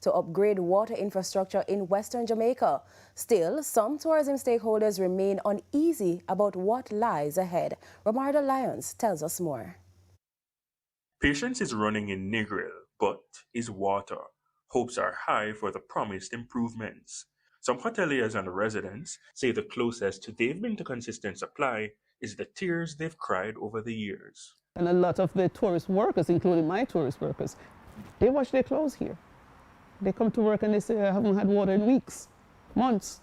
to upgrade water infrastructure in Western Jamaica. Still, some tourism stakeholders remain uneasy about what lies ahead. Romarda Lyons tells us more. Patience is running in Negril, but is water. Hopes are high for the promised improvements. Some hoteliers and residents say the closest they've been to consistent supply is the tears they've cried over the years. And a lot of the tourist workers, including my tourist workers, they wash their clothes here. They come to work and they say, I haven't had water in weeks, months.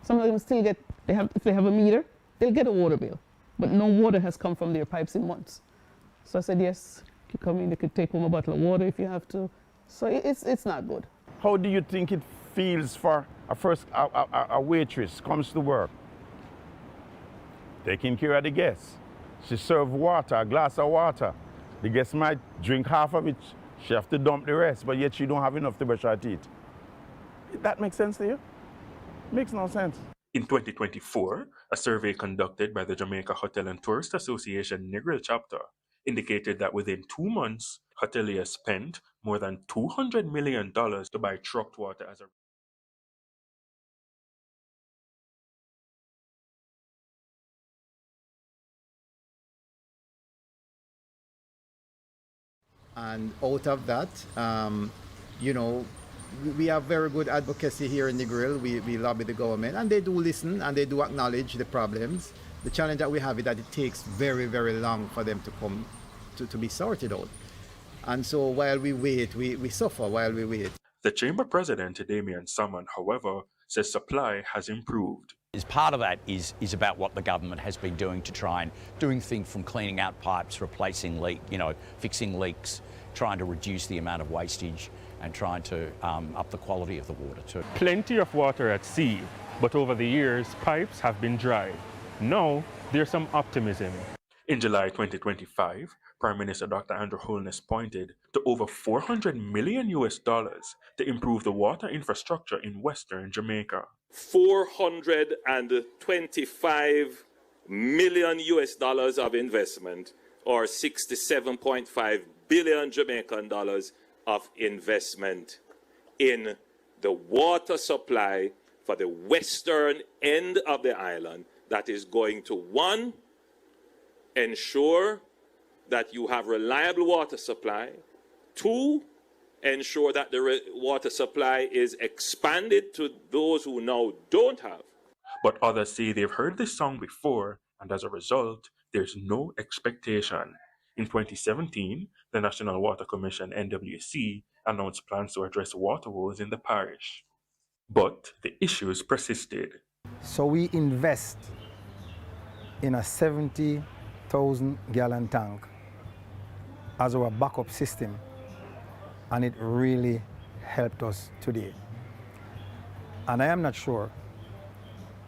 Some of them still get, if they have a meter, they'll get a water bill. But no water has come from their pipes in months. So I said, yes, you come in, you could take home a bottle of water if you have to. So it's not good. How do you think it feels for a waitress comes to work, taking care of the guests? She serves water, a glass of water. The guest might drink half of it, she have to dump the rest, but yet she don't have enough to brush her teeth. That makes sense to you? Makes no sense. In 2024, a survey conducted by the Jamaica Hotel and Tourist Association Negril chapter indicated that within 2 months, hoteliers spent more than $200 million to buy trucked water as a And out of that, we have very good advocacy here in Negril. We lobby the government, and they do listen and they do acknowledge the problems. The challenge that we have is that it takes very, very long for them to come to be sorted out. And so while we wait, we suffer while we wait. The Chamber President, Damian Salmon, however, says supply has improved. As part of that is about what the government has been doing to try and doing things from cleaning out pipes, replacing fixing leaks, trying to reduce the amount of wastage and trying to up the quality of the water too. Plenty of water at sea, but over the years, pipes have been dry. Now, there's some optimism. In July 2025, Prime Minister Dr. Andrew Holness pointed to over $400 million to improve the water infrastructure in Western Jamaica. $425 million of investment, or 67.5 billion Jamaican dollars of investment in the water supply for the western end of the island that is going to, one, ensure that you have reliable water supply, two, ensure that the water supply is expanded to those who now don't have. But others say they've heard this song before, and as a result, there's no expectation. In 2017, the National Water Commission, NWC, announced plans to address water woes in the parish. But the issues persisted. So we invest in a 70,000-gallon tank as our backup system, and it really helped us today. And I am not sure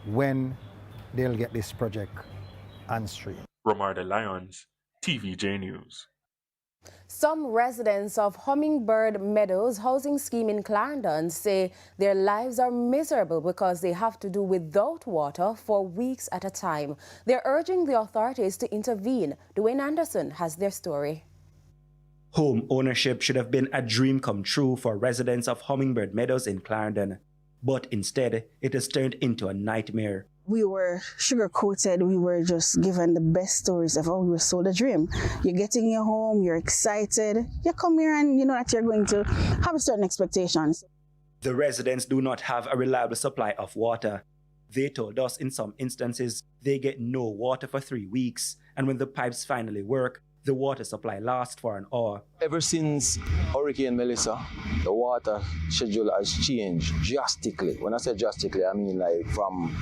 when they'll get this project on stream. Romarda Lyons, TVJ News. Some residents of Hummingbird Meadows housing scheme in Clarendon say their lives are miserable because they have to do without water for weeks at a time. They're urging the authorities to intervene. Dwayne Anderson has their story. Home ownership should have been a dream come true for residents of Hummingbird Meadows in Clarendon, but instead it has turned into a nightmare. We were sugar-coated, we were just given the best stories of how we were sold a dream. You're getting your home, you're excited, you come here and you know that you're going to have a certain expectations. The residents do not have a reliable supply of water. They told us in some instances they get no water for 3 weeks, and when the pipes finally work, the water supply lasts for an hour. Ever since Hurricane Melissa, the water schedule has changed drastically. When I say drastically, I mean like from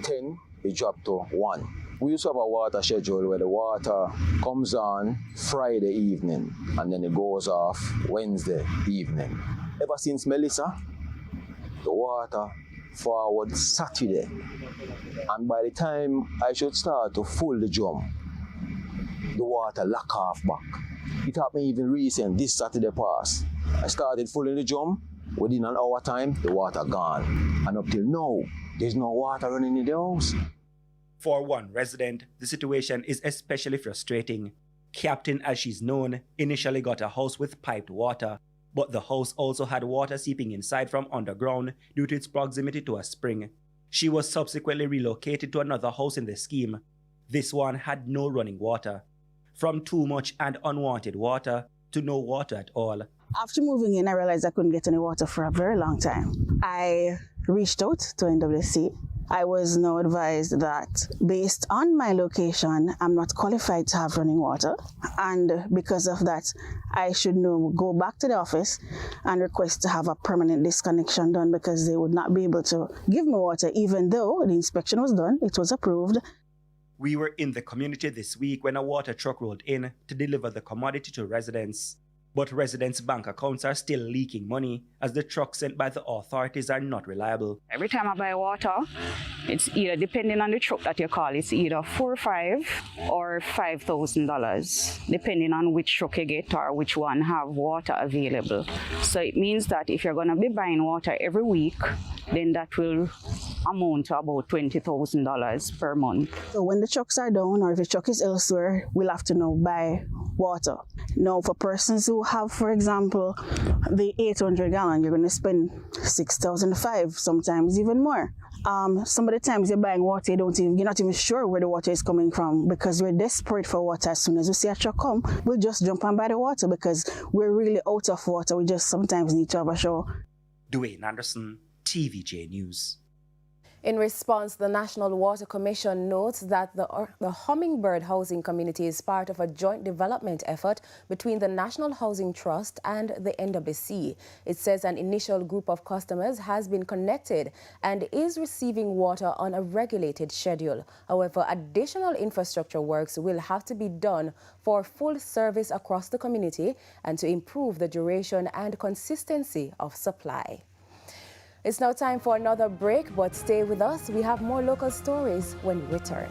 10, it dropped to 1. We used to have a water schedule where the water comes on Friday evening and then it goes off Wednesday evening. Ever since Melissa, the water forward Saturday. And by the time I should start to full the drum, the water lock off back. It happened even recent, this Saturday past. I started fulling the drum, within an hour time, the water gone. And up till now, there's no water running in the house. For one resident, the situation is especially frustrating. Captain, as she's known, initially got a house with piped water, But the house also had water seeping inside from underground due to its proximity to a spring. She was subsequently relocated to another house in the scheme. This one had no running water. From too much and unwanted water to no water at all. After moving in, I realized I couldn't get any water for a very long time. I reached out to NWC. I was now advised that based on my location, I'm not qualified to have running water. And because of that, I should now go back to the office and request to have a permanent disconnection done because they would not be able to give me water even though the inspection was done, it was approved. We were in the community this week when a water truck rolled in to deliver the commodity to residents. But residents' bank accounts are still leaking money as the trucks sent by the authorities are not reliable. Every time I buy water, it's either, depending on the truck that you call, it's either $4,000 or $5,000 or $5,000, depending on which truck you get or which one have water available. So it means that if you're going to be buying water every week, then that will amount to about $20,000 per month. So when the trucks are down or if the truck is elsewhere, we'll have to now buy water. Now for persons who have, for example, the 800 gallon, you're going to spend $6,500, sometimes even more. Some of the times you're buying water, you're not even sure where the water is coming from because we're desperate for water. As soon as we see a truck come, we'll just jump and buy the water because we're really out of water. We just sometimes need to have a shower. Dwayne Anderson, TVJ News. In response, the National Water Commission notes that the Hummingbird housing community is part of a joint development effort between the National Housing Trust and the NWC. It says an initial group of customers has been connected and is receiving water on a regulated schedule. However, additional infrastructure works will have to be done for full service across the community and to improve the duration and consistency of supply. It's now time for another break, but stay with us. We have more local stories when we return.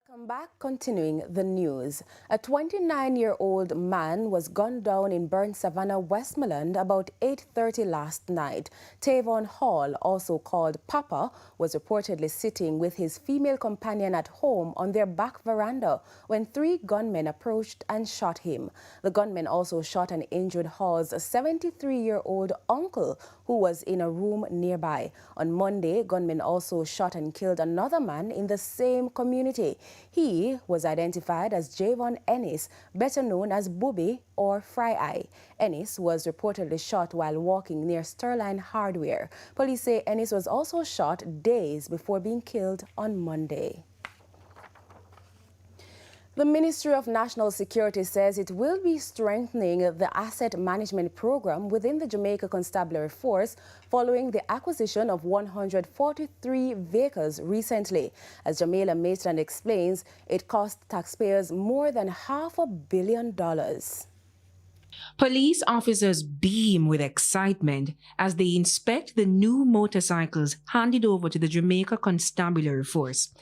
Welcome back. Continuing the news. A 29-year-old man was gunned down in Burnt Savannah, Westmoreland about 8:30 last night. Tavon Hall, also called Papa, was reportedly sitting with his female companion at home on their back veranda when 3 gunmen approached and shot him. The gunmen also shot and injured Hall's 73-year-old uncle, who was in a room nearby. On Monday, gunmen also shot and killed another man in the same community. He was identified as Javon Ennis, better known as Booby or Fry Eye. Ennis was reportedly shot while walking near Sterling Hardware. Police say Ennis was also shot days before being killed on Monday. The Ministry of National Security says it will be strengthening the asset management program within the Jamaica Constabulary Force following the acquisition of 143 vehicles recently. As Jamila Maitland explains, it cost taxpayers more than $500 million. Police officers beam with excitement as they inspect the new motorcycles handed over to the Jamaica Constabulary Force.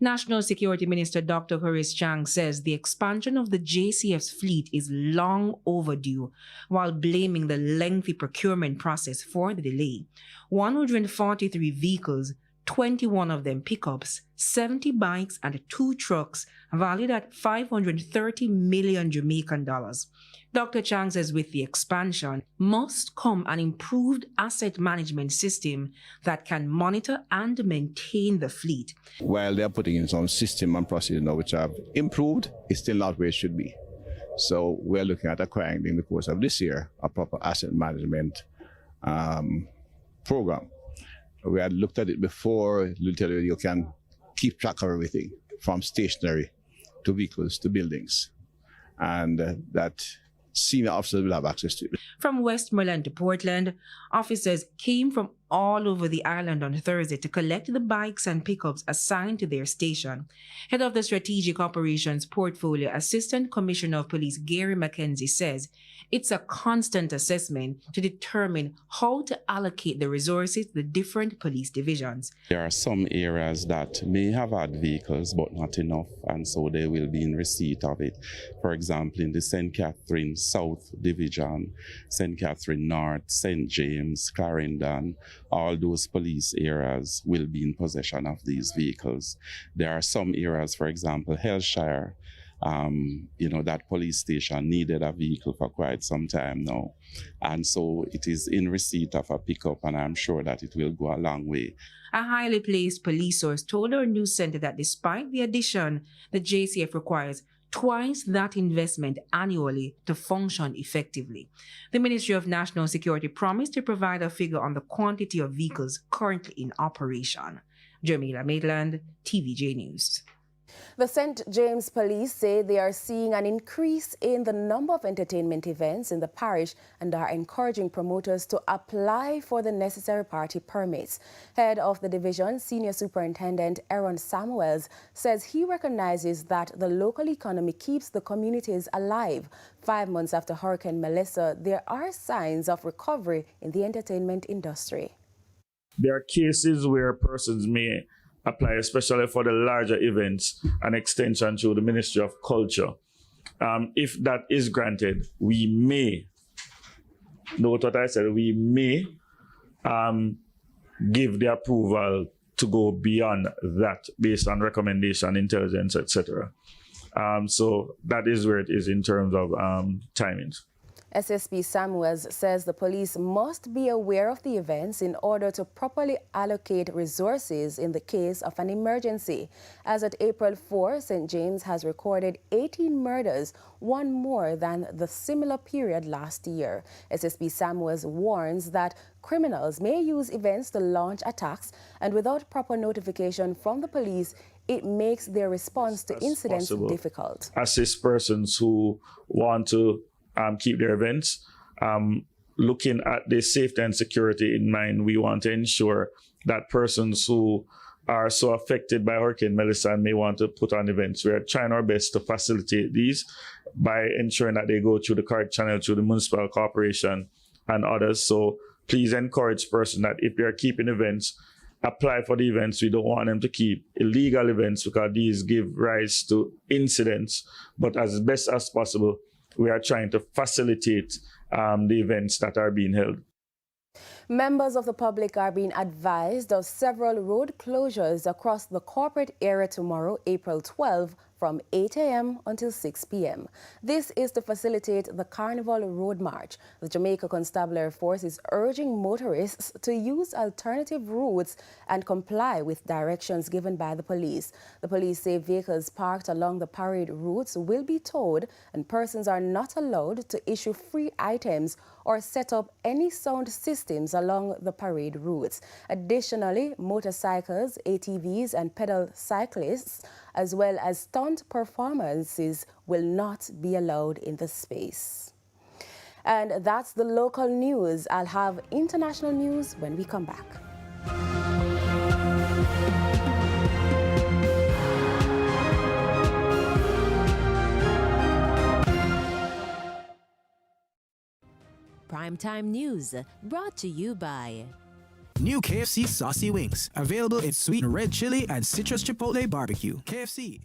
National Security Minister Dr. Horace Chang says the expansion of the JCF's fleet is long overdue, while blaming the lengthy procurement process for the delay. 143 vehicles, 21 of them pickups, 70 bikes, and 2 trucks valued at 530 million Jamaican dollars. Dr. Chang says with the expansion must come an improved asset management system that can monitor and maintain the fleet. While they're putting in some system and procedure now which have improved, it's still not where it should be. So we're looking at acquiring in the course of this year a proper asset management program. We had looked at it before. Literally, you can keep track of everything from stationery to vehicles to buildings, and that senior officers will have access to it. From Westmoreland to Portland, officers came from all over the island on Thursday to collect the bikes and pickups assigned to their station. Head of the Strategic Operations Portfolio, Assistant Commissioner of Police Gary McKenzie says it's a constant assessment to determine how to allocate the resources to the different police divisions. There are some areas that may have had vehicles but not enough, and so they will be in receipt of it. For example, in the St. Catherine South Division, St. Catherine North, St. James, Clarendon, all those police areas will be in possession of these vehicles. There are some areas, for example, Hellshire, that police station needed a vehicle for quite some time now. And so it is in receipt of a pickup, and I'm sure that it will go a long way. A highly placed police source told our news center that despite the addition, the JCF requires twice that investment annually to function effectively. The Ministry of National Security promised to provide a figure on the quantity of vehicles currently in operation. Jamila Maitland, TVJ News. The St. James Police say they are seeing an increase in the number of entertainment events in the parish and are encouraging promoters to apply for the necessary party permits. Head of the division, Senior Superintendent Aaron Samuels, says he recognizes that the local economy keeps the communities alive. 5 months after Hurricane Melissa, there are signs of recovery in the entertainment industry. There are cases where persons may apply, especially for the larger events, an extension to the Ministry of Culture. If that is granted, we may, note what I said, we may give the approval to go beyond that based on recommendation, intelligence, etc. So that is where it is in terms of timings. SSP Samuels says the police must be aware of the events in order to properly allocate resources in the case of an emergency. As at April 4, St. James has recorded 18 murders, one more than the similar period last year. SSP Samuels warns that criminals may use events to launch attacks, and without proper notification from the police, it makes their response to incidents difficult. Assist persons who want to keep their events. Looking at the safety and security in mind, we want to ensure that persons who are so affected by Hurricane Melissa and may want to put on events, we are trying our best to facilitate these by ensuring that they go through the correct channel, through the municipal corporation and others. So please encourage persons that if they are keeping events, apply for the events. We don't want them to keep illegal events because these give rise to incidents. But as best as possible, we are trying to facilitate the events that are being held. Members of the public are being advised of several road closures across the corporate area tomorrow, April 12, from 8 a.m. until 6 p.m. This is to facilitate the Carnival Road March. The Jamaica Constabulary Force is urging motorists to use alternative routes and comply with directions given by the police. The police say vehicles parked along the parade routes will be towed and persons are not allowed to issue free items or set up any sound systems along the parade routes. Additionally, motorcycles, ATVs and pedal cyclists, as well as stunt performances, will not be allowed in the space. And that's the local news. I'll have international news when we come back. Primetime News, brought to you by new KFC Saucy Wings, available in sweet and red chili and citrus chipotle barbecue. KFC.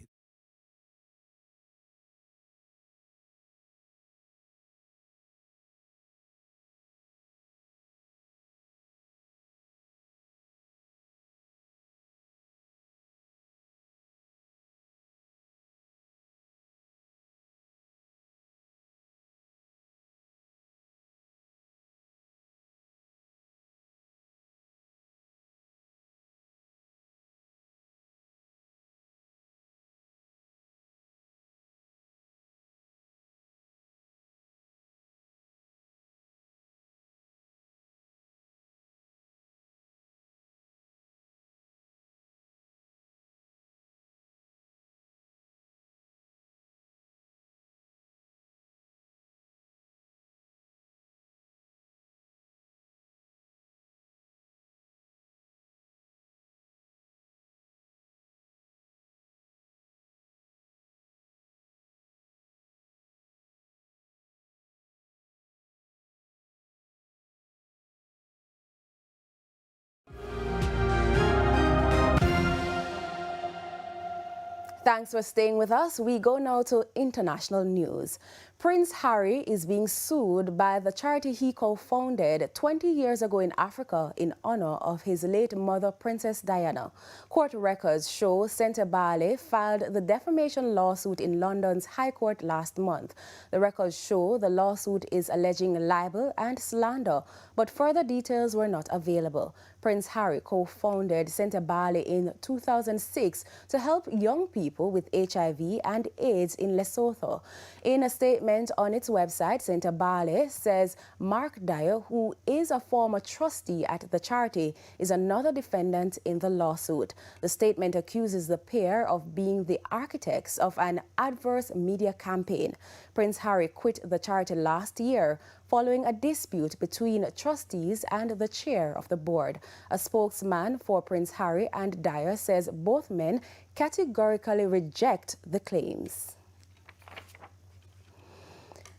Thanks for staying with us. We go now to international news. Prince Harry is being sued by the charity he co-founded 20 years ago in Africa in honor of his late mother, Princess Diana. Court records show Centre Bale filed the defamation lawsuit in London's High Court last month. The records show the lawsuit is alleging libel and slander, but further details were not available. Prince Harry co-founded Centre Bale in 2006 to help young people with HIV and AIDS in Lesotho. In a statement on its website, Centre Bale says Mark Dyer, who is a former trustee at the charity, is another defendant in the lawsuit. The statement accuses the pair of being the architects of an adverse media campaign. Prince Harry quit the charity last year following a dispute between trustees and the chair of the board. A spokesman for Prince Harry and Dyer says both men categorically reject the claims.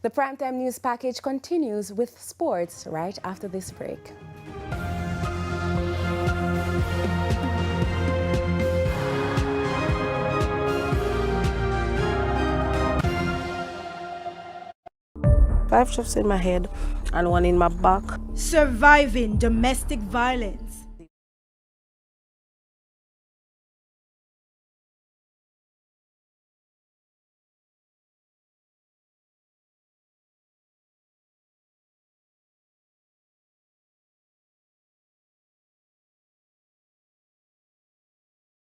The Primetime News package continues with sports right after this break. Five shots in my head and one in my back. Surviving domestic violence.